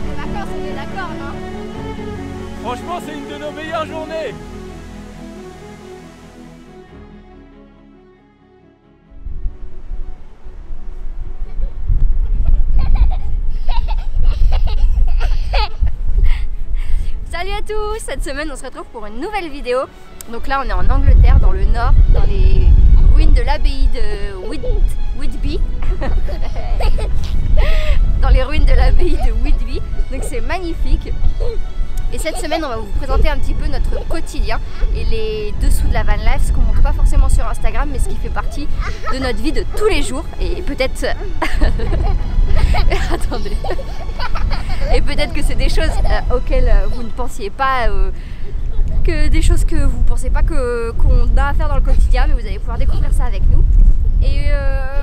Les vacances, on est d'accord, non? Franchement, c'est une de nos meilleures journées. Salut à tous! Cette semaine on se retrouve pour une nouvelle vidéo. Donc là on est en Angleterre, dans le nord, dans les ruines de l'abbaye de Whitby. Dans les ruines de l'abbaye de Whitby. Donc c'est magnifique. Et cette semaine on va vous présenter un petit peu notre quotidien et les dessous de la van life, ce qu'on montre pas forcément sur Instagram mais ce qui fait partie de notre vie de tous les jours. Et peut-être... Attendez. Et peut-être que c'est des choses auxquelles vous ne pensiez pas, que des choses que vous ne pensez pas qu'on a à faire dans le quotidien, mais vous allez pouvoir découvrir ça avec nous. Et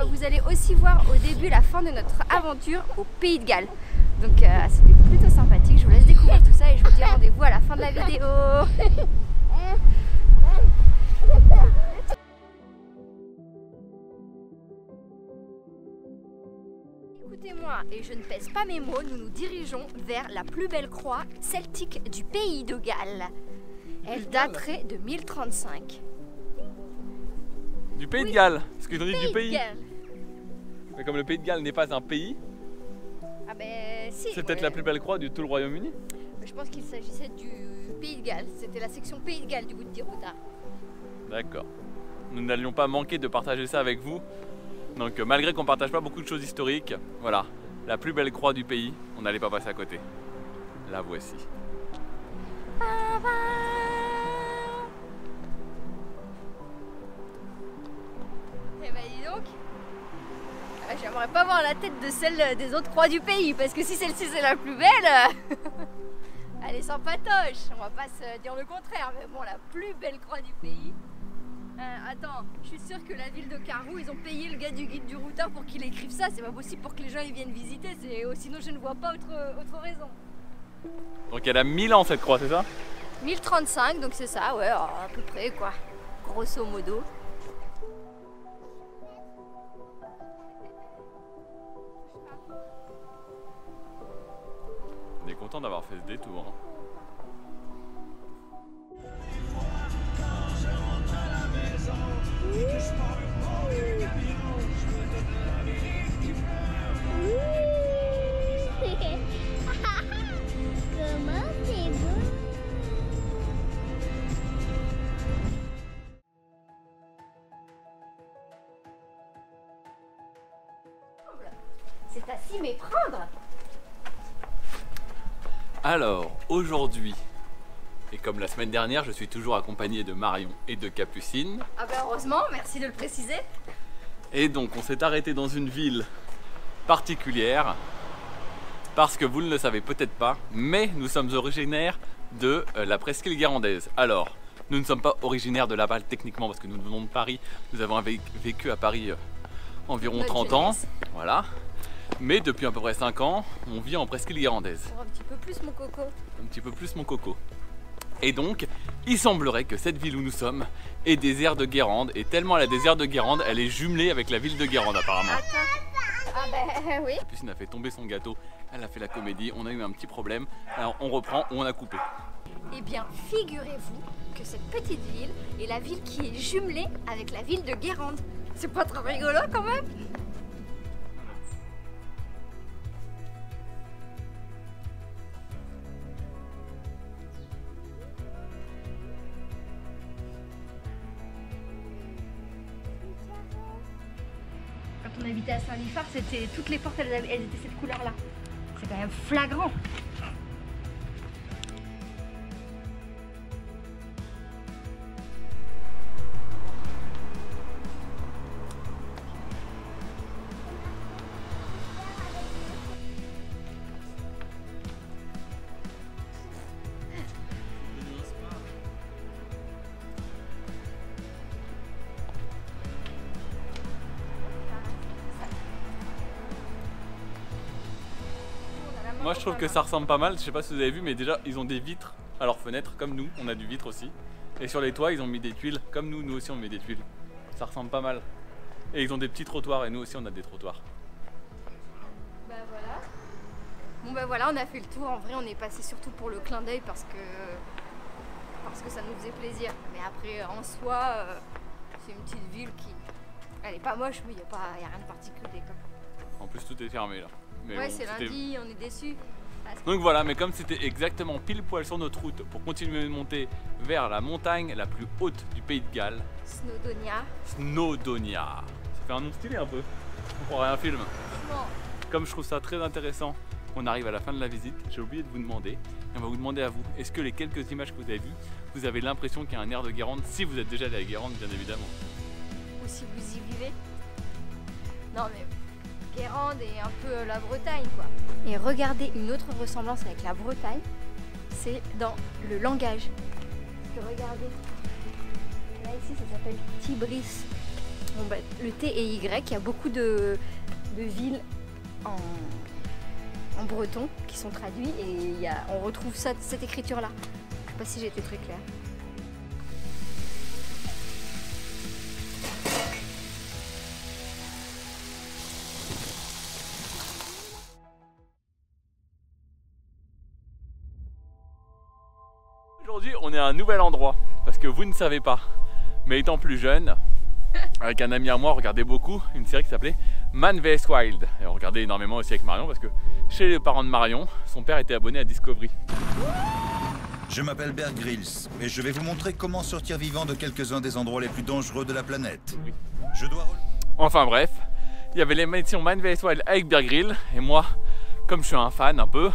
vous allez aussi voir au début la fin de notre aventure au Pays de Galles. Donc c'était plutôt sympathique, je vous laisse découvrir tout ça et je vous dis rendez-vous à la fin de la vidéo. Écoutez-moi, et je ne pèse pas mes mots, nous nous dirigeons vers la plus belle croix celtique du Pays de Galles. Elle daterait de 1035. Du Pays de Galles, parce qu'ils ont dit du pays. Galles. Mais comme le Pays de Galles n'est pas un pays, Ah ben si. c'est peut-être la plus belle croix du tout le Royaume-Uni. Je pense qu'il s'agissait du Pays de Galles. C'était la section Pays de Galles du bout de Dirouta. D'accord. Nous n'allions pas manquer de partager ça avec vous. Donc malgré qu'on partage pas beaucoup de choses historiques, voilà, la plus belle croix du pays, on n'allait pas passer à côté. La voici. Eh ben dis donc, j'aimerais pas voir la tête de celle des autres croix du pays, parce que si celle-ci c'est la plus belle, elle est sans patoche, on va pas se dire le contraire, mais bon, la plus belle croix du pays. Attends, je suis sûre que la ville de Carroux, ils ont payé le gars du guide du routeur pour qu'il écrive ça, c'est pas possible pour que les gens ils viennent visiter, sinon je ne vois pas autre raison. Donc elle a 1000 ans cette croix, c'est ça? 1035, donc c'est ça, ouais, à peu près quoi, grosso modo. On est content d'avoir fait ce détour. Hein. Comment c'est beau! C'est à s'y méprendre. Alors, aujourd'hui, et comme la semaine dernière, je suis toujours accompagné de Marion et de Capucine. Ah ben heureusement, merci de le préciser. Et donc, on s'est arrêté dans une ville particulière, parce que vous ne le savez peut-être pas, mais nous sommes originaires de la presqu'île guérandaise. Alors, nous ne sommes pas originaires de Laval techniquement, parce que nous venons de Paris. Nous avons vécu à Paris environ Notre 30 ans. jeunesse. Voilà. Mais depuis à peu près 5 ans, on vit en presqu'île guérandaise. Pour un petit peu plus mon coco. Un petit peu plus mon coco. Et donc, il semblerait que cette ville où nous sommes est désert de Guérande. Et tellement elle est désert de Guérande, elle est jumelée avec la ville de Guérande apparemment. Attends. Ah ben oui. Capucine a fait tomber son gâteau, elle a fait la comédie, on a eu un petit problème. Alors on reprend ou on a coupé. Eh bien, figurez-vous que cette petite ville est la ville qui est jumelée avec la ville de Guérande. C'est pas trop rigolo quand même? Quand on habitait à Saint-Liphard, c'était toutes les portes, elles étaient cette couleur-là. C'est quand même flagrant. Moi je trouve que ça ressemble pas mal, je sais pas si vous avez vu mais déjà ils ont des vitres à leurs fenêtres comme nous, on a du vitre aussi. Et sur les toits ils ont mis des tuiles comme nous aussi on met des tuiles. Ça ressemble pas mal. Et ils ont des petits trottoirs et nous aussi on a des trottoirs. Bah voilà. Bon voilà, on a fait le tour. En vrai, on est passé surtout pour le clin d'œil parce que ça nous faisait plaisir. Mais après, en soi, c'est une petite ville qui... Elle est pas moche, mais il n'y a rien de particulier, quoi. En plus, tout est fermé là. Mais ouais, bon, c'est lundi, on est déçus. Donc voilà, mais comme c'était exactement pile poil sur notre route pour continuer de monter vers la montagne la plus haute du pays de Galles, Snowdonia. Ça fait un nom stylé un peu. On croirait un film. Comme je trouve ça très intéressant, on arrive à la fin de la visite. J'ai oublié de vous demander, et on va vous demander à vous, est-ce que les quelques images que vous avez vues, vous avez l'impression qu'il y a un air de Guérande, si vous êtes déjà allé à Guérande, bien évidemment. Ou si vous y vivez. Non mais Guérande et un peu la Bretagne, quoi. Et regardez, une autre ressemblance avec la Bretagne, c'est dans le langage. Parce que regardez, là ici ça s'appelle Tibris. Bon, bah, le T et Y, il y a beaucoup de villes en breton qui sont traduits et on retrouve cette écriture là. Je sais pas si j'ai été très claire. Aujourd'hui, on est à un nouvel endroit parce que vous ne savez pas, mais étant plus jeune, avec un ami à moi, on regardait beaucoup une série qui s'appelait Man vs Wild. Et on regardait énormément aussi avec Marion parce que chez les parents de Marion, son père était abonné à Discovery. Je m'appelle Bear Grylls et je vais vous montrer comment sortir vivant de quelques-uns des endroits les plus dangereux de la planète. Oui. Je dois... Enfin bref, il y avait l'émission Man vs Wild avec Bear Grylls et moi, comme je suis un fan un peu,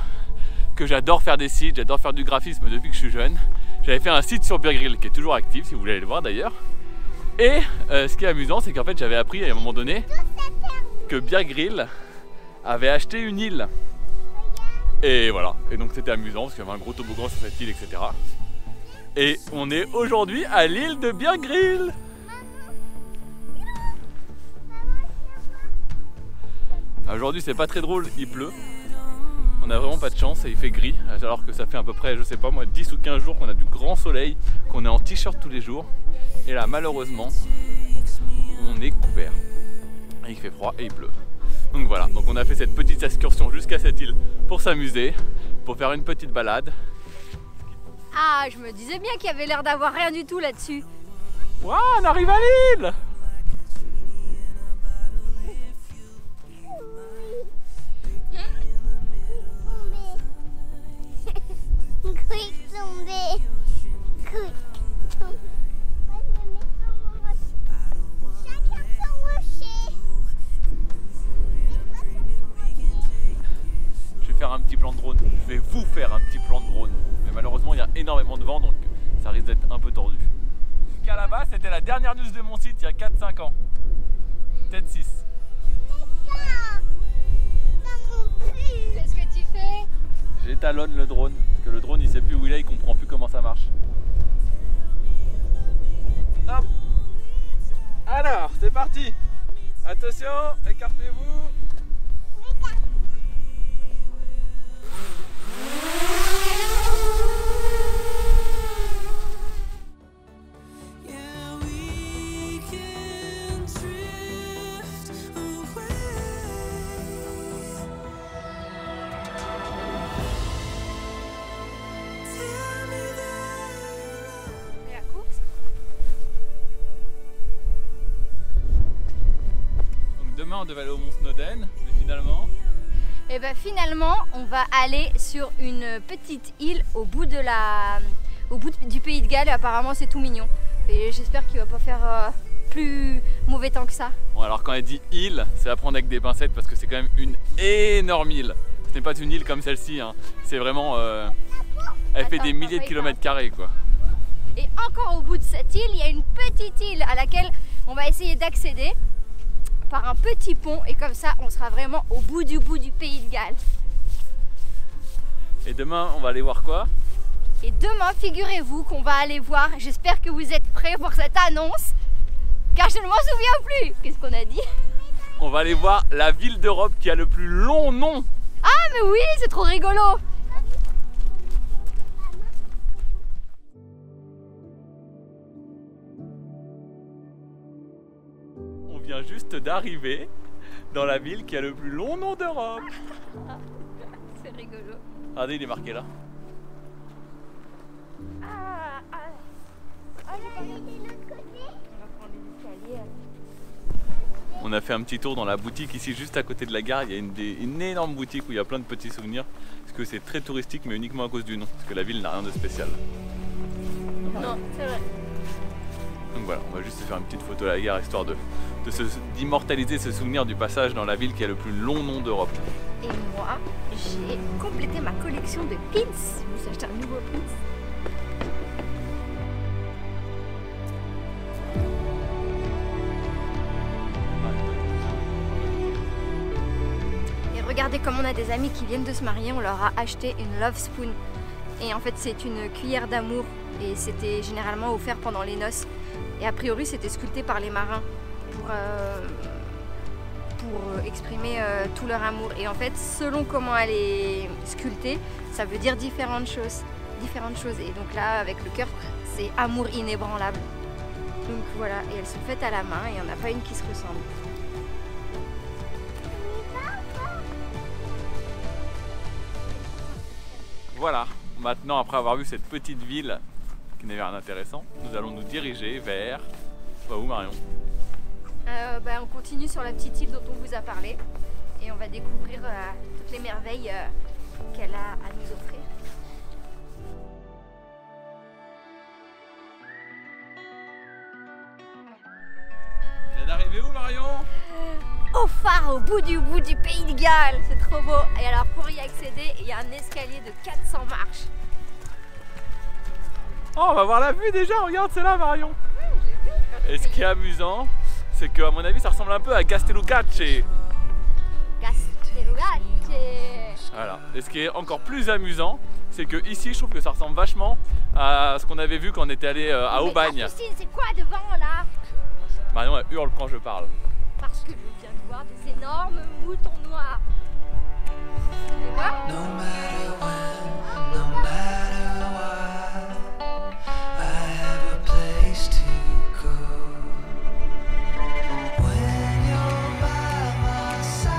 que j'adore faire des sites, j'adore faire du graphisme depuis que je suis jeune, j'avais fait un site sur Bear Grylls qui est toujours actif si vous voulez aller le voir d'ailleurs. Et ce qui est amusant, c'est qu'en fait j'avais appris à un moment donné que Bear Grylls avait acheté une île. Et voilà, et donc c'était amusant parce qu'il y avait un gros toboggan sur cette île, etc. Et on est aujourd'hui à l'île de Bear Grylls. Aujourd'hui c'est pas très drôle, il pleut. On a vraiment pas de chance et il fait gris, alors que ça fait à peu près, je sais pas moi, 10 ou 15 jours qu'on a du grand soleil, qu'on est en t-shirt tous les jours. Et là malheureusement, on est couvert. Et il fait froid et il pleut. Donc voilà, donc on a fait cette petite excursion jusqu'à cette île pour s'amuser, pour faire une petite balade. Ah, je me disais bien qu'il y avait l'air d'avoir rien du tout là-dessus. Waouh, on arrive à l'île! Un petit plan de drone, je vais vous faire un petit plan de drone, mais malheureusement il y a énormément de vent donc ça risque d'être un peu tordu. Jusqu'à là-bas c'était la dernière news de mon site il y a 4-5 ans, peut-être 6. Qu'est-ce que tu fais? J'étalonne le drone, parce que le drone il sait plus où il est, il comprend plus comment ça marche. Hop. Alors c'est parti, attention, écartez-vous. Demain on devait aller au Mont Snowdon, mais finalement... Et ben finalement on va aller sur une petite île au bout du pays de Galles et apparemment c'est tout mignon. Et j'espère qu'il va pas faire plus mauvais temps que ça. Bon alors quand elle dit île, c'est à prendre avec des pincettes parce que c'est quand même une énorme île. Ce n'est pas une île comme celle-ci, hein. C'est vraiment... elle fait des milliers de kilomètres carrés quoi. Et encore au bout de cette île, il y a une petite île à laquelle on va essayer d'accéder par un petit pont et comme ça on sera vraiment au bout du pays de Galles. Et demain on va aller voir quoi? Et demain figurez-vous qu'on va aller voir, j'espère que vous êtes prêts pour cette annonce, car je ne m'en souviens plus. Qu'est-ce qu'on a dit? On va aller voir la ville d'Europe qui a le plus long nom. Ah mais oui, c'est trop rigolo. On vient juste d'arriver dans la ville qui a le plus long nom d'Europe. C'est rigolo. Regardez, il est marqué là. On a fait un petit tour dans la boutique ici juste à côté de la gare. Il y a une énorme boutique où il y a plein de petits souvenirs. Parce que c'est très touristique mais uniquement à cause du nom. Parce que la ville n'a rien de spécial. Non, c'est vrai. Donc voilà, on va juste se faire une petite photo à la gare histoire d'immortaliser ce souvenir du passage dans la ville qui a le plus long nom d'Europe. Et moi, j'ai complété ma collection de pins. Je me suis acheté un nouveau pins. Regardez comme on a des amis qui viennent de se marier, on leur a acheté une Love Spoon. Et en fait c'est une cuillère d'amour et c'était généralement offert pendant les noces. Et a priori c'était sculpté par les marins pour exprimer tout leur amour. Et en fait selon comment elle est sculptée, ça veut dire différentes choses. Et donc là avec le cœur c'est amour inébranlable. Donc voilà, et elles sont faites à la main et il n'y en a pas une qui se ressemble. Voilà, maintenant après avoir vu cette petite ville qui n'avait rien d'intéressant, nous allons nous diriger vers... Bah où Marion? On continue sur la petite île dont on vous a parlé et on va découvrir toutes les merveilles qu'elle a à nous offrir. Tu viens d'arriver où Marion? Au phare, au bout du pays de Galles, c'est trop beau. Et alors pour y accéder, il y a un escalier de 400 marches. Oh, on va voir la vue déjà, regarde, c'est là Marion. Et ce qui est amusant, c'est qu'à mon avis ça ressemble un peu à Castellucacce. Voilà. Et ce qui est encore plus amusant, c'est que ici je trouve que ça ressemble vachement à ce qu'on avait vu quand on était allé à Aubagne. Christine, c'est quoi devant là? Marion elle hurle quand je parle. Parce que je viens de voir des énormes moutons noirs. Tu vois? No matter when, no matter what, I have a place to go. When you're by my side,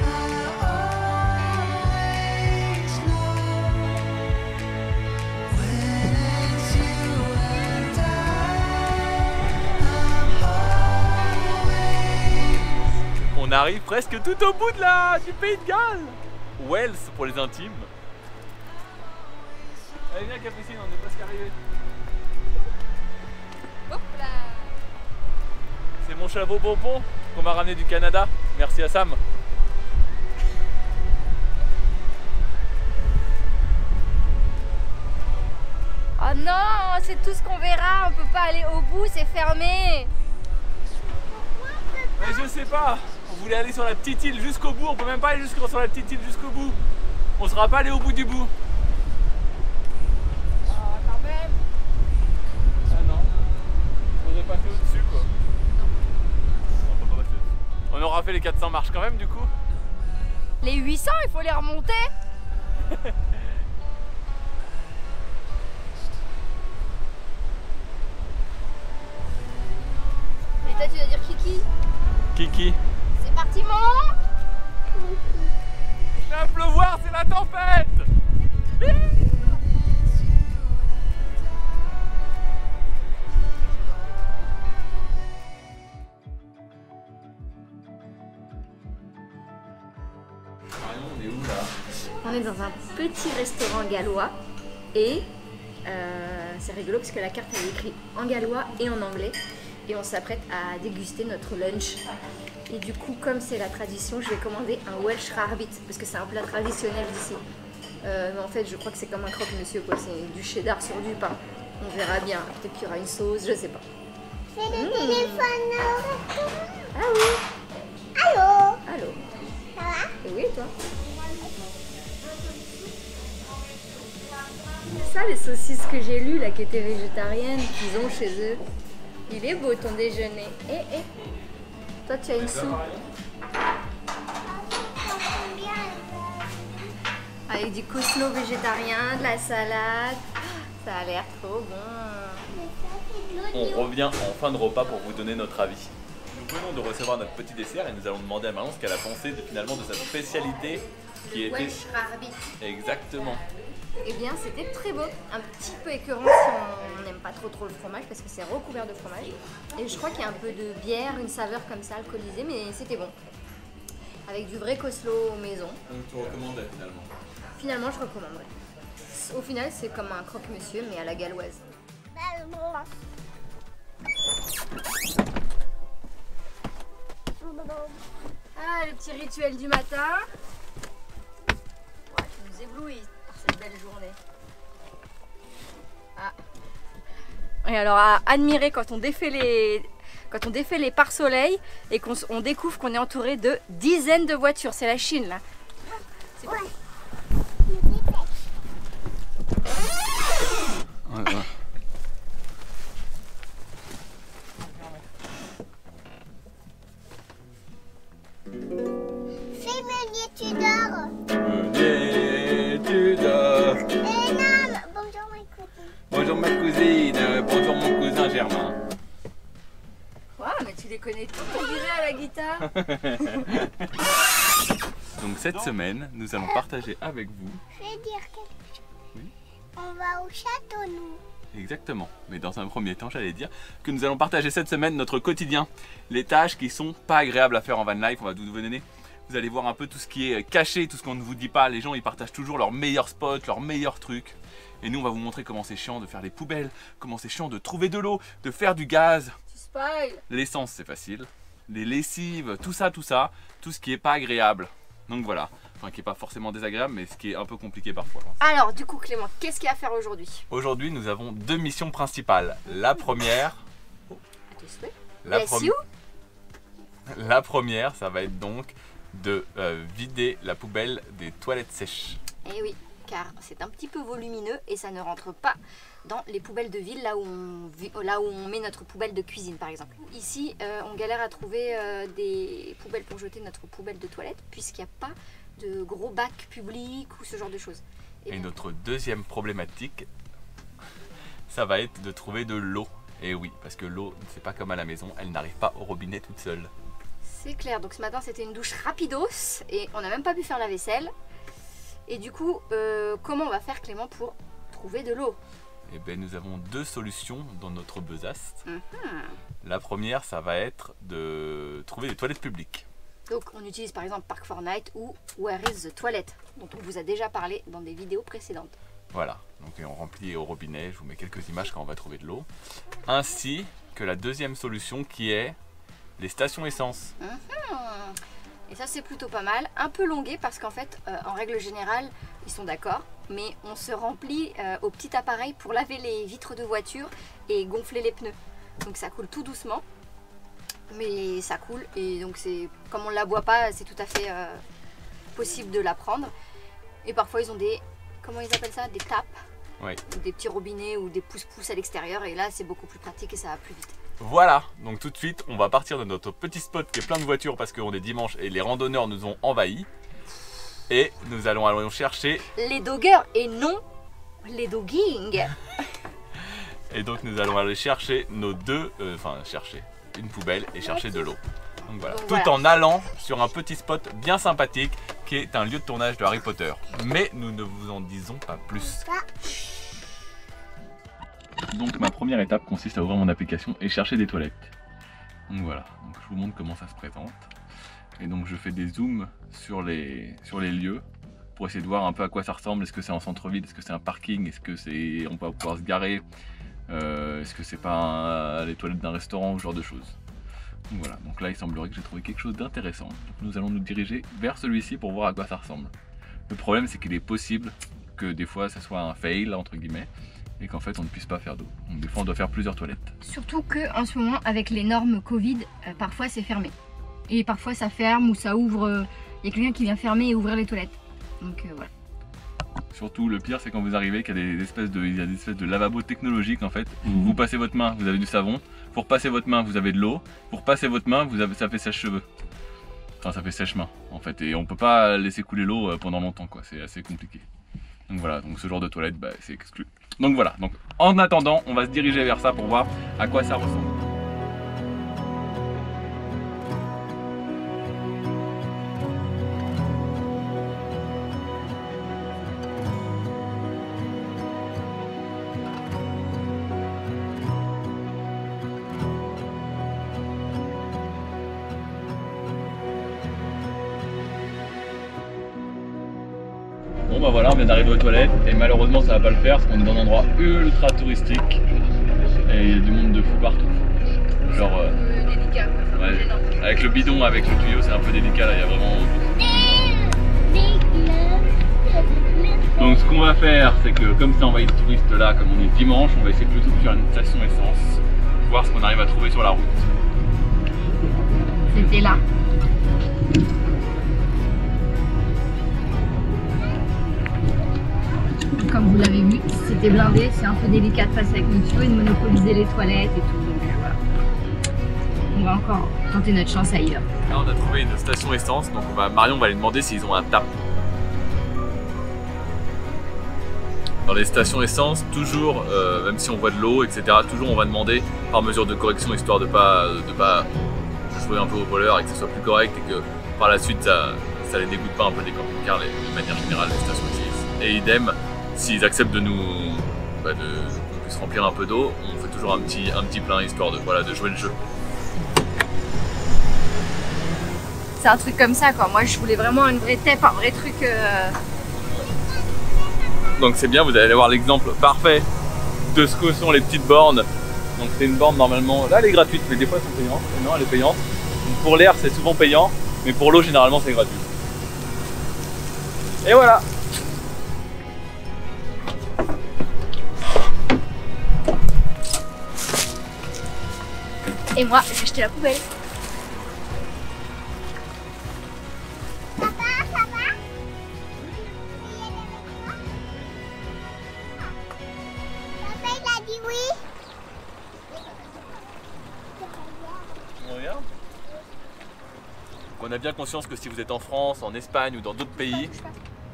I always know. When it's you and On arrive presque tout au bout du pays de Galles. Wells pour les intimes. Allez viens Capucine, on est presque arrivé. Hop là. C'est mon chapeau bonbon qu'on m'a ramené du Canada. Merci à Sam. Oh non, c'est tout ce qu'on verra, on peut pas aller au bout, c'est fermé. Mais je sais pas, on voulait aller sur la petite île jusqu'au bout, on peut même pas aller sur la petite île jusqu'au bout. On sera pas allé au bout du bout. Oh, quand même. Ah non, on aurait passé au-dessus quoi. Non, on peut pas passer au-dessus. On aura fait les 400 marches quand même du coup. Les 800, il faut les remonter. Et toi tu vas dire Kiki. Kiki. C'est parti maman. Il va pleuvoir, c'est la tempête. On est où là? On est dans un petit restaurant gallois et c'est rigolo parce que la carte elle est écrite en gallois et en anglais et on s'apprête à déguster notre lunch. Et du coup, comme c'est la tradition, je vais commander un Welsh Rarebit parce que c'est un plat traditionnel d'ici. Mais en fait, je crois que c'est comme un croque-monsieur quoi, c'est du cheddar sur du pain. On verra bien, peut-être qu'il y aura une sauce, je sais pas. C'est le téléphone au restaurant. Ah oui. Allô? Allô. Ça va? Et oui, toi? Ça, les saucisses que j'ai lues là, qui étaient végétariennes, qu'ils ont chez eux. Il est beau ton déjeuner. Et toi, tu as une soupe. Avec du couscous végétarien, de la salade. Ça a l'air trop bon. On revient en fin de repas pour vous donner notre avis. Nous venons de recevoir notre petit dessert et nous allons demander à Marion ce qu'elle a pensé finalement de sa spécialité qui Le était Welsh Rarebit. exactement. Eh bien, c'était très beau. Un petit peu écœurant si on n'aime pas trop le fromage parce que c'est recouvert de fromage. Et je crois qu'il y a un peu de bière, une saveur comme ça alcoolisée, mais c'était bon. Avec du vrai coleslaw maison. Donc tu recommandais finalement. Finalement, je recommanderais. Au final, c'est comme un croque-monsieur, mais à la galloise. Ah, le petit rituel du matin. Ouais, tu nous éblouis par cette belle journée. Ah. Et alors à admirer quand on défait les pare-soleil et qu'on découvre qu'on est entouré de dizaines de voitures. C'est la Chine là. C'est Ouais. Fais Meunier, tu dors. Meunier, tu dors. Énorme. Bonjour ma cousine. Bonjour ma cousine, bonjour mon cousin Germain. Wow, mais tu les connais tous, on dirait à la guitare. Donc cette semaine, nous allons partager avec vous. Je vais dire quelque chose. Oui. On va au château, nous. Exactement, mais dans un premier temps, j'allais dire que nous allons partager cette semaine notre quotidien. Les tâches qui sont pas agréables à faire en van life, on va vous donner. Vous allez voir un peu tout ce qui est caché, tout ce qu'on ne vous dit pas. Les gens, ils partagent toujours leurs meilleurs spots, leurs meilleurs trucs. Et nous, on va vous montrer comment c'est chiant de faire les poubelles, comment c'est chiant de trouver de l'eau, de faire du gaz. Tu spoil. L'essence, c'est facile. Les lessives, tout ça, tout ce qui est pas agréable. Donc voilà, enfin qui est pas forcément désagréable, mais ce qui est un peu compliqué parfois. Alors, du coup, Clément, qu'est-ce qu'il y a à faire aujourd'hui? Aujourd'hui, nous avons deux missions principales. La première, À tes souhaits. la, Bless prom- you. la première, ça va être donc de vider la poubelle des toilettes sèches. Eh oui, car c'est un petit peu volumineux et ça ne rentre pas dans les poubelles de ville, là où on met notre poubelle de cuisine par exemple. Ici, on galère à trouver des poubelles pour jeter notre poubelle de toilette, puisqu'il n'y a pas de gros bacs publics ou ce genre de choses. Et notre deuxième problématique, ça va être de trouver de l'eau. Et oui, parce que l'eau, c'est pas comme à la maison, elle n'arrive pas au robinet toute seule. C'est clair, donc ce matin c'était une douche rapidos et on n'a même pas pu faire la vaisselle. Et du coup, comment on va faire, Clément, pour trouver de l'eau? Eh bien, nous avons deux solutions dans notre besace. Mhm. La première, ça va être de trouver des toilettes publiques. Donc on utilise par exemple Park Fortnite ou Where is the Toilet, dont on vous a déjà parlé dans des vidéos précédentes. Voilà, donc on remplit au robinet, je vous mets quelques images quand on va trouver de l'eau. Ainsi que la deuxième solution qui est les stations essence. Et ça c'est plutôt pas mal, un peu longué parce qu'en fait, en règle générale, ils sont d'accord, mais on se remplit au petit appareil pour laver les vitres de voiture et gonfler les pneus. Donc ça coule tout doucement, mais ça coule et donc c'est comme on ne la boit pas, c'est tout à fait possible de la prendre. Et parfois ils ont des, comment ils appellent ça, des tapes, Oui. ou des petits robinets ou des pousse-pousse à l'extérieur et là c'est beaucoup plus pratique et ça va plus vite. Voilà, donc tout de suite, on va partir de notre petit spot qui est plein de voitures parce qu'on est dimanche et les randonneurs nous ont envahis. Et nous allons aller chercher, Les doggers et non les dogging. et donc nous allons aller chercher nos deux, chercher une poubelle et chercher de l'eau. Donc voilà, Donc tout voilà. en allant sur un petit spot bien sympathique qui est un lieu de tournage de Harry Potter. Mais nous ne vous en disons pas plus. Donc ma première étape consiste à ouvrir mon application et chercher des toilettes. Donc voilà, donc je vous montre comment ça se présente. Et donc je fais des zooms sur les lieux pour essayer de voir un peu à quoi ça ressemble. Est-ce que c'est en centre-ville, est-ce que c'est un parking, est-ce que c'est on va pouvoir se garer, est-ce que c'est pas les toilettes d'un restaurant, ce genre de choses. Donc voilà, donc là il semblerait que j'ai trouvé quelque chose d'intéressant. Donc nous allons nous diriger vers celui-ci pour voir à quoi ça ressemble. Le problème c'est qu'il est possible que des fois ça soit un fail entre guillemets et qu'en fait on ne puisse pas faire d'eau. Donc des fois on doit faire plusieurs toilettes. Surtout que en ce moment avec les normes Covid, parfois c'est fermé. Et parfois ça ferme ou ça ouvre, il y a quelqu'un qui vient fermer et ouvrir les toilettes. Donc voilà. Surtout le pire c'est quand vous arrivez qu'il y a des espèces de lavabos technologiques en fait. Où vous passez votre main, vous avez du savon. Pour passer votre main, vous avez de l'eau. Pour passer votre main, ça fait sèche-cheveux. Enfin ça fait sèche-main en fait. Et on peut pas laisser couler l'eau pendant longtemps quoi. C'est assez compliqué. Donc voilà, donc ce genre de toilette c'est exclu. Donc voilà, donc en attendant, on va se diriger vers ça pour voir à quoi ça ressemble. Bon bah voilà, on vient d'arriver aux toilettes et malheureusement ça va pas le faire parce qu'on est dans un endroit ultra touristique et il y a du monde de fou partout. Genre délicat, quoi. ouais, avec le bidon, avec le tuyau, c'est un peu délicat là, il y a vraiment. Donc ce qu'on va faire, c'est que comme ça on va être touriste là, comme on est dimanche, on va essayer plutôt de faire une station essence, voir ce qu'on arrive à trouver sur la route. C'était là. Comme vous l'avez vu, c'était blindé, c'est un peu délicat de passer avec nos tuyaux et de monopoliser les toilettes et tout. Donc voilà. On va encore tenter notre chance ailleurs. Là on a trouvé une station essence, donc Marion va lui demander s'ils ont un tap. Dans les stations essence, toujours, même si on voit de l'eau, etc., toujours on va demander par mesure de correction, histoire de pas jouer un peu au voleur et que ce soit plus correct et que par la suite ça les dégoûte pas un peu des camping-cars de manière générale, les stations essence. Et idem, s'ils acceptent de nous, qu'on puisse remplir un peu d'eau, on fait toujours un petit plein histoire de jouer le jeu. C'est un truc comme ça quoi, moi je voulais vraiment une vraie TEP, un vrai truc... Donc c'est bien, vous allez voir l'exemple parfait de ce que sont les petites bornes. Donc c'est une borne normalement, là elle est gratuite mais des fois elles sont payantes, et non elle est payante. Donc pour l'air c'est souvent payant, mais pour l'eau généralement c'est gratuit. Et voilà. Et moi j'ai acheté la poubelle. Papa, ça va? Papa, il a dit oui. On regarde. On a bien conscience que si vous êtes en France, en Espagne ou dans d'autres pays,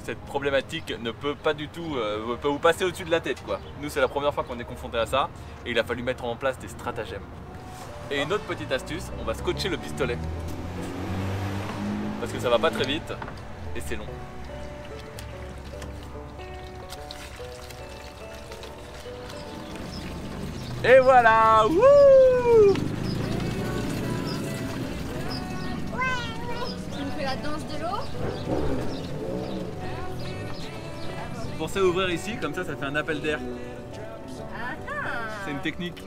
cette problématique ne peut pas du tout peut vous passer au-dessus de la tête quoi. Nous c'est la première fois qu'on est confronté à ça et il a fallu mettre en place des stratagèmes. Et une autre petite astuce, on va scotcher le pistolet. Parce que ça va pas très vite et c'est long. Et voilà! Wouh! Tu me fais la danse de l'eau? Pensez à ouvrir ici, comme ça fait un appel d'air. C'est une technique.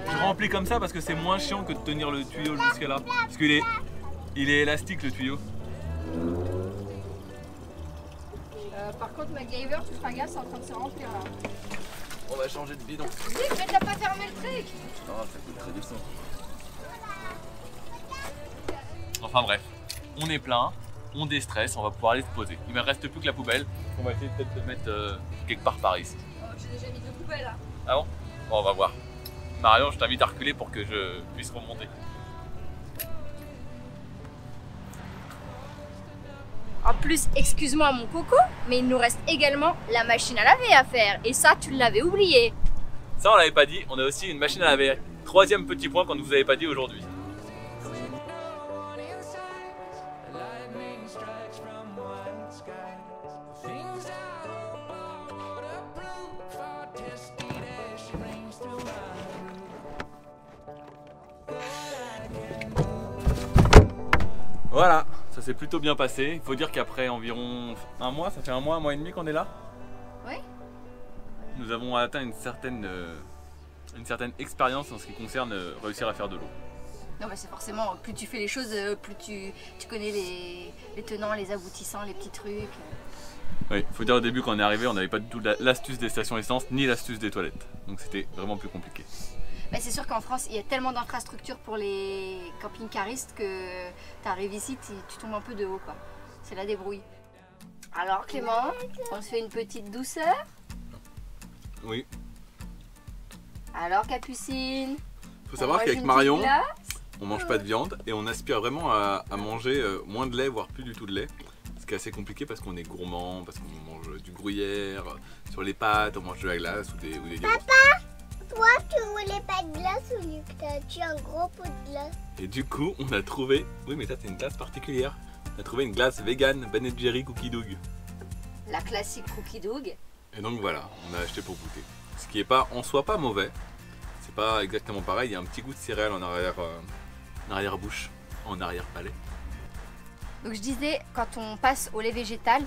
Je remplis comme ça parce que c'est moins chiant que de tenir le tuyau jusqu'à là. Parce qu'il est élastique le tuyau. Par contre MacGyver, tu feras gaffe, c'est en train de se remplir là. On va changer de bidon. Vite, mais t'as pas fermé le truc. Non, ça coûte très cher. Enfin bref, on est plein, on déstresse, on va pouvoir aller se poser. Il ne me reste plus que la poubelle. On va essayer peut-être de mettre quelque part par ici. Oh, j'ai déjà mis 2 poubelles là. Ah bon? Bon, on va voir. Marion, je t'invite à reculer pour que je puisse remonter. En plus, excuse-moi mon coco, mais il nous reste également la machine à laver à faire. Et ça, tu l'avais oublié. Ça, on l'avait pas dit, on a aussi une machine à laver. Troisième petit point qu'on ne vous avait pas dit aujourd'hui. Voilà, ça s'est plutôt bien passé. Il faut dire qu'après environ un mois, ça fait un mois et demi qu'on est là. Oui. Nous avons atteint une certaine expérience en ce qui concerne réussir à faire de l'eau. Non, mais c'est forcément, plus tu fais les choses, plus tu connais les tenants, les aboutissants, les petits trucs. Oui, il faut dire au début quand on est arrivé, on n'avait pas du tout l'astuce des stations essence ni l'astuce des toilettes. Donc c'était vraiment plus compliqué. Mais c'est sûr qu'en France, il y a tellement d'infrastructures pour les camping-caristes que tu arrives ici, tu tombes un peu de haut, quoi. C'est la débrouille. Alors Clément, on se fait une petite douceur? Oui. Alors Capucine? Il faut savoir qu'avec Marion, on mange pas de viande et on aspire vraiment à manger moins de lait, voire plus du tout de lait. Ce qui est assez compliqué parce qu'on est gourmand, parce qu'on mange du gruyère, sur les pâtes, on mange de la glace ou des yaourts. Toi, tu voulais pas de glace ou tu as un gros pot de glace? Et du coup, on a trouvé, oui mais ça c'est une glace particulière, on a trouvé une glace vegan Ben & Jerry Cookie Dough. La classique Cookie Dough. Et donc voilà, on a acheté pour goûter. Ce qui est pas en soi pas mauvais, c'est pas exactement pareil, il y a un petit goût de céréales en arrière-bouche, en arrière-palais. Donc je disais, quand on passe au lait végétal,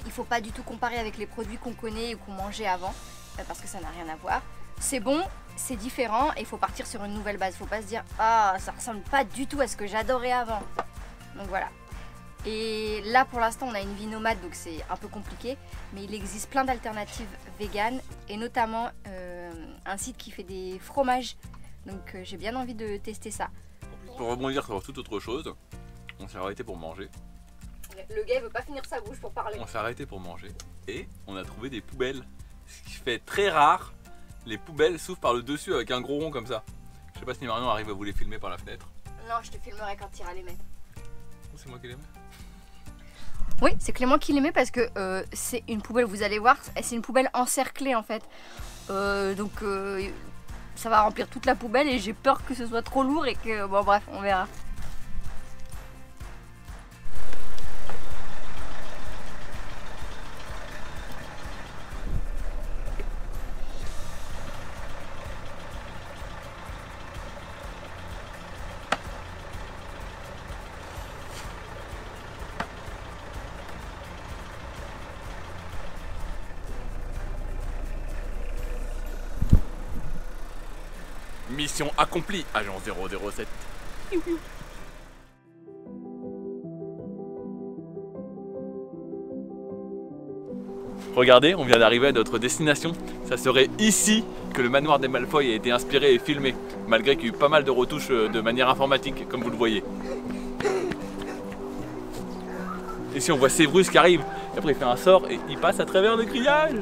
Il faut pas du tout comparer avec les produits qu'on connaît ou qu'on mangeait avant, parce que ça n'a rien à voir. C'est bon, c'est différent et il faut partir sur une nouvelle base. Il faut pas se dire ah ça ressemble pas du tout à ce que j'adorais avant. Donc voilà. Et là pour l'instant on a une vie nomade donc c'est un peu compliqué, mais il existe plein d'alternatives véganes et notamment un site qui fait des fromages. Donc j'ai bien envie de tester ça. Pour rebondir sur toute autre chose, on s'est arrêté pour manger. Le gars il veut pas finir sa bouche pour parler. On s'est arrêté pour manger et on a trouvé des poubelles. Ce qui fait très rare, les poubelles s'ouvrent par le dessus avec un gros rond comme ça. Je sais pas si Marion arrive à vous les filmer par la fenêtre. Non, je te filmerai quand tu iras les mettre. C'est moi qui les mets. Oui, c'est Clément qui les met parce que c'est une poubelle, vous allez voir, c'est une poubelle encerclée en fait. Donc ça va remplir toute la poubelle et j'ai peur que ce soit trop lourd et que... Bon bref, on verra. Mission accomplie, agent 007. Regardez, on vient d'arriver à notre destination. Ça serait ici que le manoir des Malfoy a été inspiré et filmé, malgré qu'il y a eu pas mal de retouches de manière informatique, comme vous le voyez. Ici on voit Sévrus qui arrive, et après il fait un sort et il passe à travers le grillage.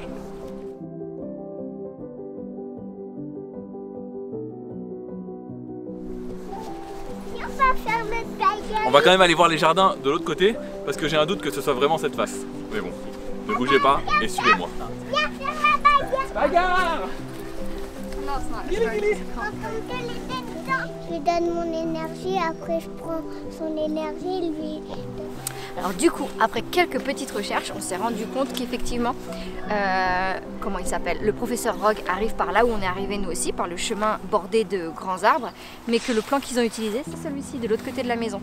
On va quand même aller voir les jardins de l'autre côté parce que j'ai un doute que ce soit vraiment cette face. Mais bon, ne bougez pas et suivez-moi. Bagarre! Je lui donne mon énergie, après je prends son énergie, lui. Alors du coup, après quelques petites recherches, on s'est rendu compte qu'effectivement, comment il s'appelle, le professeur Rogue arrive par là où on est arrivé nous aussi, par le chemin bordé de grands arbres, mais que le plan qu'ils ont utilisé, c'est celui-ci, de l'autre côté de la maison.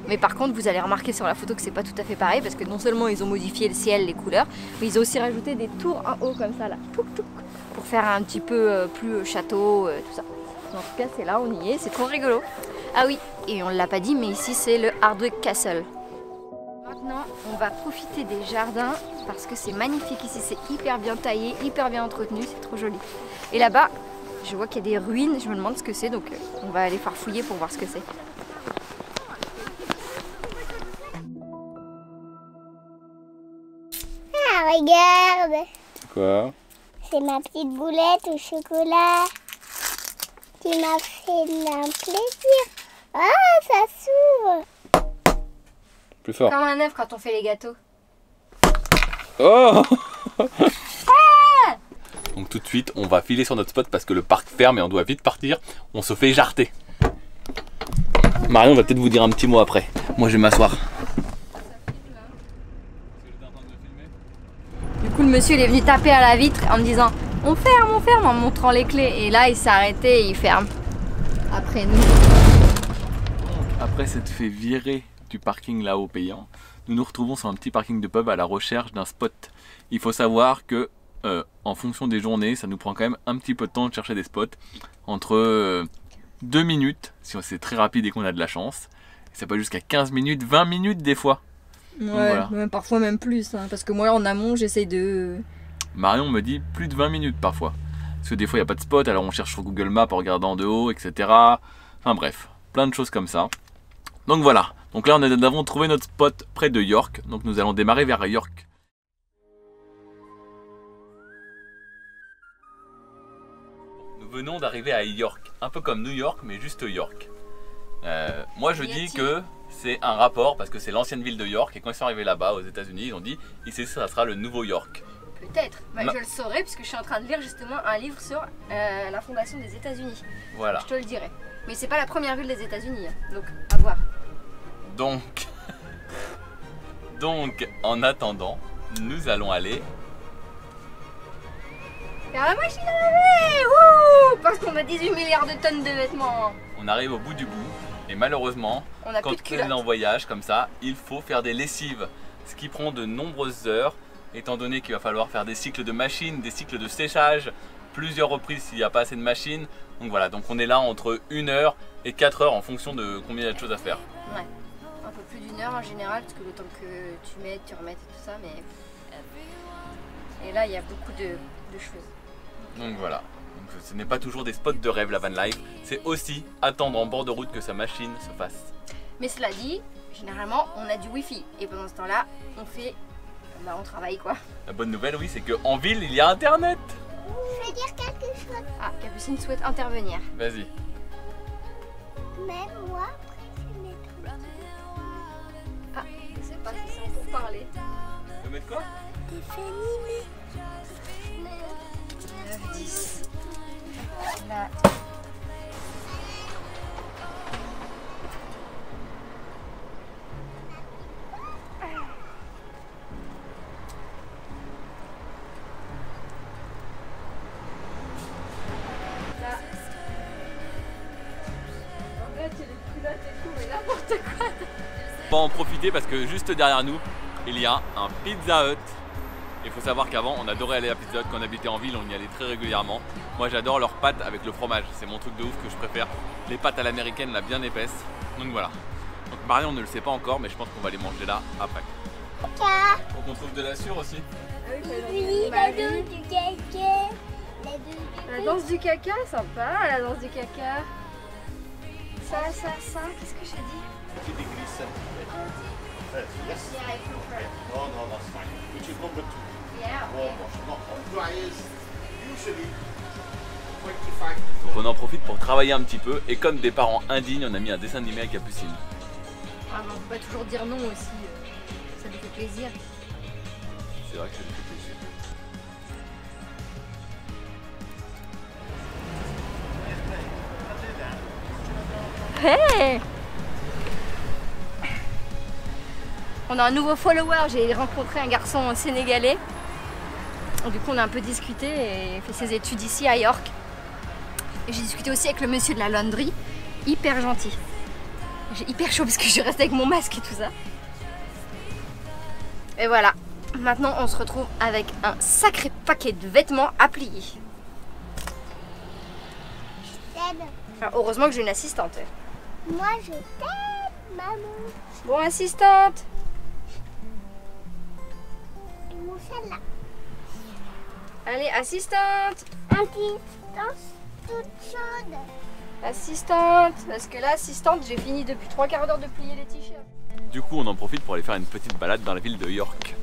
Mais par contre, vous allez remarquer sur la photo que c'est pas tout à fait pareil, parce que non seulement ils ont modifié le ciel, les couleurs, mais ils ont aussi rajouté des tours en haut comme ça là, pour faire un petit peu plus château, tout ça. En tout cas, c'est là, on y est, c'est trop rigolo. Ah oui, et on ne l'a pas dit, mais ici c'est le Hardwick Castle. Maintenant, on va profiter des jardins parce que c'est magnifique ici, c'est hyper bien taillé, hyper bien entretenu, c'est trop joli. Et là-bas, je vois qu'il y a des ruines, je me demande ce que c'est, donc on va aller farfouiller pour voir ce que c'est. Ah, regarde, Quoi? c'est ma petite boulette au chocolat qui m'a fait un plaisir. Ah, ça s'ouvre. Plus fort. Comme un œuf quand on fait les gâteaux. Oh! Donc tout de suite, on va filer sur notre spot parce que le parc ferme et on doit vite partir. On se fait jarter. Marion va peut-être vous dire un petit mot après. Moi, je vais m'asseoir. Du coup, le monsieur il est venu taper à la vitre en me disant on ferme, en me montrant les clés. Et là, il s'est arrêté et il ferme. Après nous. Après s'être fait virer du parking là-haut payant, nous nous retrouvons sur un petit parking de pub à la recherche d'un spot. Il faut savoir que en fonction des journées, ça nous prend quand même un petit peu de temps de chercher des spots. Entre 2 minutes, si c'est très rapide et qu'on a de la chance. Et ça peut jusqu'à 15 minutes, 20 minutes des fois. Ouais, voilà. même parfois même plus. Hein, parce que moi, en amont, j'essaye de... Marion me dit plus de 20 minutes parfois. Parce que des fois, il n'y a pas de spot, alors on cherche sur Google Maps en regardant de haut, etc. Enfin bref, plein de choses comme ça. Donc voilà. Donc là, nous avons trouvé notre spot près de York. Donc nous allons démarrer vers York. Nous venons d'arriver à York. Un peu comme New York, mais juste York. Moi, je dis que c'est un rapport parce que c'est l'ancienne ville de York. Et quand ils sont arrivés là-bas, aux États-Unis, ils ont dit ici, ça sera le nouveau York. Peut-être. Bah, je le saurai puisque je suis en train de lire justement un livre sur la fondation des États-Unis. Voilà. Je te le dirai. Mais c'est pas la première ville des États-Unis. Hein. Donc, à voir. Donc, en attendant, nous allons aller faire la machine à laver. Wouh, parce qu'on a 18 milliards de tonnes de vêtements. On arrive au bout du bout et malheureusement, on a quand plus de on est en voyage comme ça, il faut faire des lessives. ce qui prend de nombreuses heures, étant donné qu'il va falloir faire des cycles de machines, des cycles de séchage, plusieurs reprises s'il n'y a pas assez de machines. Donc voilà, donc on est là entre 1 heure et 4 heures en fonction de combien il y a de choses à faire. Ouais, un peu plus d'1 heure en général, parce que le temps que tu mettes, tu remettes et tout ça, mais... Et là, il y a beaucoup de choses. Donc voilà, donc, ce n'est pas toujours des spots de rêve la van life, c'est aussi attendre en bord de route que sa machine se fasse. Mais cela dit, généralement, on a du wifi. Et pendant ce temps-là, on fait... Bah, on travaille quoi. La bonne nouvelle, oui, c'est qu'en ville, il y a internet. Je veux dire quelque chose. Ah, Capucine souhaite intervenir. Vas-y. Même moi, après, je vais mettre Ah, je sais pas si c'est pour parler. Tu veux mettre quoi? des féminines. 9, 10. Là. On va en profiter parce que juste derrière nous, il y a un Pizza Hut. Il faut savoir qu'avant, on adorait aller à Pizza Hut quand on habitait en ville, on y allait très régulièrement. Moi, j'adore leurs pâtes avec le fromage, c'est mon truc de ouf que je préfère. Les pâtes à l'américaine, là, bien épaisses. Donc voilà. Donc Marion ne le sait pas encore, mais je pense qu'on va les manger là après. Faut qu'on trouve de la sûre aussi. Oui, la danse du caca. La danse du caca, sympa, la danse du caca. Ça, qu'est-ce que j'ai dit? Donc on en profite pour travailler un petit peu et comme des parents indignes, on a mis un dessin animé à Capucine. Ah, mais on peut pas toujours dire non aussi, ça lui fait plaisir. C'est vrai que ça lui fait plaisir. Hey! On a un nouveau follower, j'ai rencontré un garçon sénégalais. Du coup on a un peu discuté et fait ses études ici à York. Et j'ai discuté aussi avec le monsieur de la laundry, hyper gentil. J'ai hyper chaud parce que je reste avec mon masque et tout ça. Et voilà, maintenant on se retrouve avec un sacré paquet de vêtements à plier. Alors, heureusement que j'ai une assistante. Moi, je t'aime, maman. Bon, assistante. Et mon celle-là. Allez, assistante. Assistance toute chaude. Assistante. Parce que là, assistante, j'ai fini depuis 3/4 d'heure de plier les t-shirts. Du coup, on en profite pour aller faire une petite balade dans la ville de York.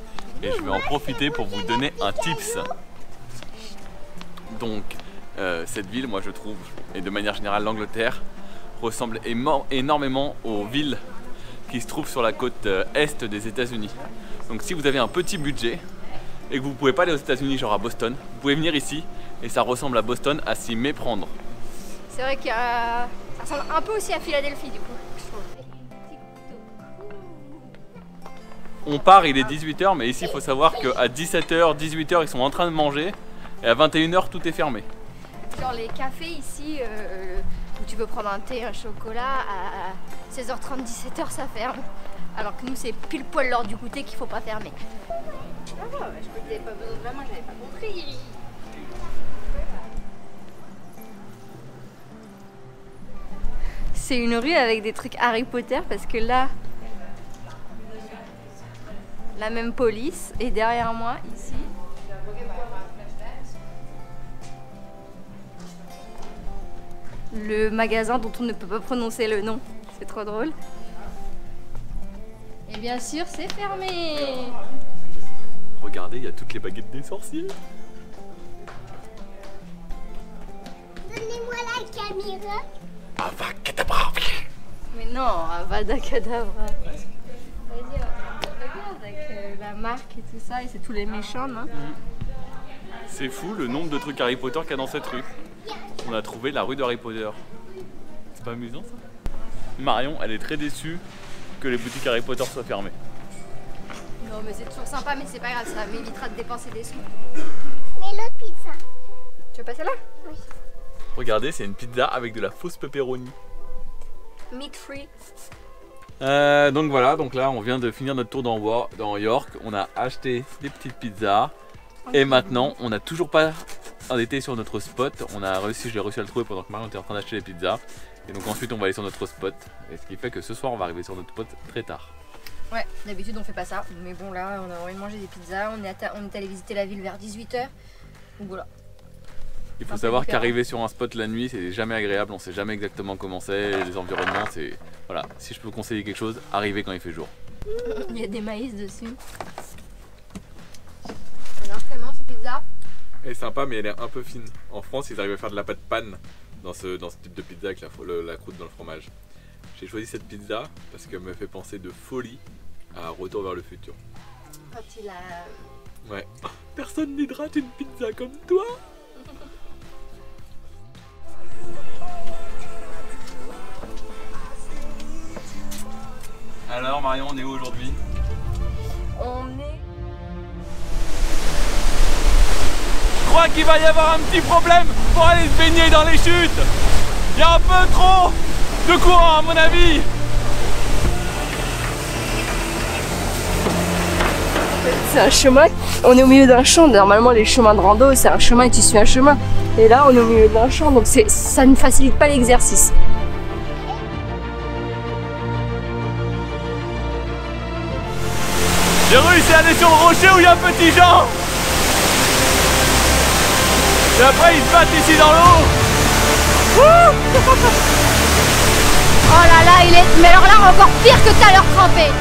Et je vais en profiter pour vous donner un tips. Donc, cette ville, moi je trouve, et de manière générale l'Angleterre, ressemble énormément aux villes qui se trouvent sur la côte est des États-Unis. Donc si vous avez un petit budget et que vous ne pouvez pas aller aux États-Unis, genre à Boston, vous pouvez venir ici et ça ressemble à Boston à s'y méprendre. C'est vrai que ça ressemble un peu aussi à Philadelphie du coup, je trouve. On part, il est 18 h, mais ici il faut savoir qu'à 17 h, 18 h, ils sont en train de manger et à 21 h, tout est fermé. Genre les cafés ici, où tu peux prendre un thé, un chocolat, à 16h30, 17h ça ferme. Alors que nous c'est pile poil l'heure du goûter qu'il faut pas fermer. Ah je crois que t'avais pas besoin de la main, j'avais pas compris. C'est une rue avec des trucs Harry Potter parce que là, la même police est derrière moi ici. Le magasin dont on ne peut pas prononcer le nom, c'est trop drôle. Et bien sûr, c'est fermé. Regardez, il y a toutes les baguettes des sorciers. Donnez-moi la caméra. Avacadabra. Mais non, Avada Kedavra. Vas-y, regarde avec la marque et tout ça, et c'est tous les méchants, non? C'est fou le nombre de trucs Harry Potter qu'il y a dans cette rue. On a trouvé la rue de Harry Potter. C'est pas amusant ça? Marion, elle est très déçue que les boutiques Harry Potter soient fermées. Non mais c'est toujours sympa, mais c'est pas grave, ça m'évitera de dépenser des sous. Mais l'autre pizza. Tu veux passer là? Oui. Regardez, c'est une pizza avec de la fausse pepperoni. Meat free. Donc voilà, donc là on vient de finir notre tour dans York. On a acheté des petites pizzas. Et maintenant on n'a toujours pas été sur notre spot. J'ai réussi à le trouver pendant que Marion était en train d'acheter les pizzas. Et donc ensuite on va aller sur notre spot. Et ce qui fait que ce soir on va arriver sur notre spot très tard. Ouais, d'habitude on fait pas ça. Mais bon là on a envie de manger des pizzas. On est allé visiter la ville vers 18 h. Donc voilà. Il faut savoir qu'arriver sur un spot la nuit c'est jamais agréable. On sait jamais exactement comment c'est, les environnements. Voilà, si je peux conseiller quelque chose, arrivez quand il fait jour. Il y a des maïs dessus. Alors comment cette pizza? Elle est sympa mais elle est un peu fine. En France ils arrivent à faire de la pâte panne dans ce type de pizza avec la croûte dans le fromage. J'ai choisi cette pizza parce qu'elle me fait penser de folie à Retour vers le futur. Quand il a... Ouais. Personne n'hydrate une pizza comme toi. Alors Marion, on est où aujourd'hui? On est... Je crois qu'il va y avoir un petit problème pour aller se baigner dans les chutes. Il y a un peu trop de courant à mon avis. C'est un chemin, on est au milieu d'un champ. Normalement les chemins de rando c'est un chemin et tu suis un chemin. Et là on est au milieu d'un champ donc ça ne facilite pas l'exercice. J'ai réussi à aller sur le rocher où il y a un petit Jean. Et après ils se battent ici dans l'eau. Oh là là, mais alors là encore pire que tout à l'heure trempé.